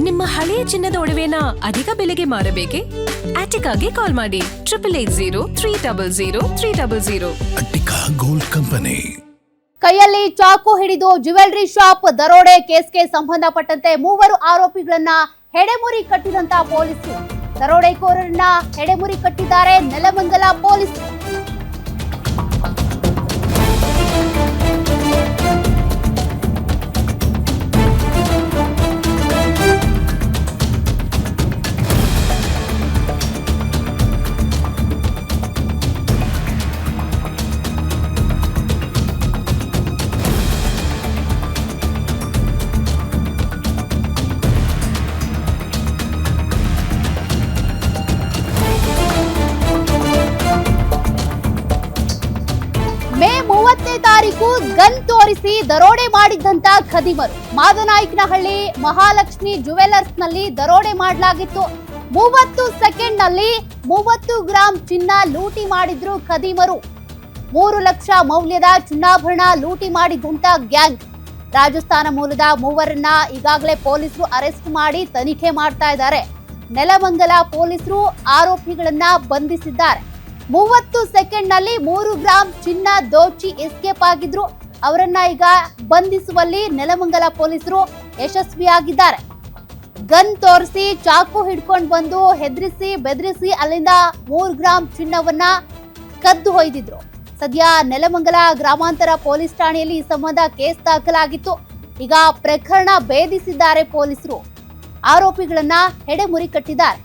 ನಿಮ್ಮ ಹಳೆಯ ಚಿನ್ನದ ಒಡವೆನ ಅಧಿಕ ಬೆಲೆಗೆ ಮಾರಬೇಕೆ? ಆಟಿಕಾಗೆ ಕಾಲ್ ಮಾಡಿ 8880 ಅಟ್ಟಿಕಾ ಗೋಲ್ಡ್ ಕಂಪನಿ. ಕೈಯಲ್ಲಿ ಚಾಕು ಹಿಡಿದು ಜ್ಯುವೆಲರಿ ಶಾಪ್ ದರೋಡೆ ಕೇಸ್ಗೆ ಸಂಬಂಧಪಟ್ಟಂತೆ 3 ಆರೋಪಿಗಳನ್ನ ಹೆಡೆಮುರಿ ಕಟ್ಟಿದಂತ ಪೊಲೀಸರು. ದರೋಡೆಕೋರರನ್ನ ಹೆಡೆಮುರಿ ಕಟ್ಟಿದ್ದಾರೆ ನೆಲಮಂಗಲ ಪೊಲೀಸರು. ಮೇ 30ನೇ ತಾರೀಕು ಗನ್ ತೋರಿಸಿ ದರೋಡೆ ಮಾಡಿದ್ದಂತ ಖದೀಮರು. ಮಾದನಾಯಕನಹಳ್ಳಿ ಮಹಾಲಕ್ಷ್ಮಿ ಜ್ಯುವೆಲರ್ಸ್ ನಲ್ಲಿ ದರೋಡೆ ಮಾಡಲಾಗಿತ್ತು. 30 ಸೆಕೆಂಡ್ ನಲ್ಲಿ 30 ಗ್ರಾಂ ಚಿನ್ನ ಲೂಟಿ ಮಾಡಿದ್ರು ಖದೀಮರು. 3 ಲಕ್ಷ ಮೌಲ್ಯದ ಚಿನ್ನಾಭರಣ ಲೂಟಿ ಮಾಡಿದ್ದಂತ ಗ್ಯಾಂಗ್. ರಾಜಸ್ಥಾನ ಮೂಲದ 3ರನ್ನ ಈಗಾಗಲೇ ಪೊಲೀಸರು ಅರೆಸ್ಟ್ ಮಾಡಿ ತನಿಖೆ ಮಾಡ್ತಾ ಇದ್ದಾರೆ. ನೆಲಮಂಗಲ ಪೊಲೀಸರು ಆರೋಪಿಗಳನ್ನ ಬಂಧಿಸಿದ್ದಾರೆ. 30 ಸೆಕೆಂಡ್ ನಲ್ಲಿ 3 ಗ್ರಾಂ ಚಿನ್ನ ದೋಚಿ ಎಸ್ಕೇಪ್ ಆಗಿದ್ರು. ಅವರನ್ನ ಈಗ ಬಂಧಿಸುವಲ್ಲಿ ನೆಲಮಂಗಲ ಪೊಲೀಸರು ಯಶಸ್ವಿಯಾಗಿದ್ದಾರೆ. ಗನ್ ತೋರಿಸಿ ಚಾಕು ಹಿಡ್ಕೊಂಡು ಬಂದು ಹೆದರಿಸಿ ಬೆದರಿಸಿ ಅಲ್ಲಿಂದ 3 ಗ್ರಾಂ ಚಿನ್ನವನ್ನ ಕದ್ದು ಒಯ್ದಿದ್ರು. ಸದ್ಯ ನೆಲಮಂಗಲ ಗ್ರಾಮಾಂತರ ಪೊಲೀಸ್ ಠಾಣೆಯಲ್ಲಿ ಈ ಸಂಬಂಧ ಕೇಸ್ ದಾಖಲಾಗಿತ್ತು. ಈಗ ಪ್ರಕರಣ ಭೇದಿಸಿದ್ದಾರೆ ಪೊಲೀಸರು. ಆರೋಪಿಗಳನ್ನ ಹೆಡೆಮುರಿ ಕಟ್ಟಿದ್ದಾರೆ.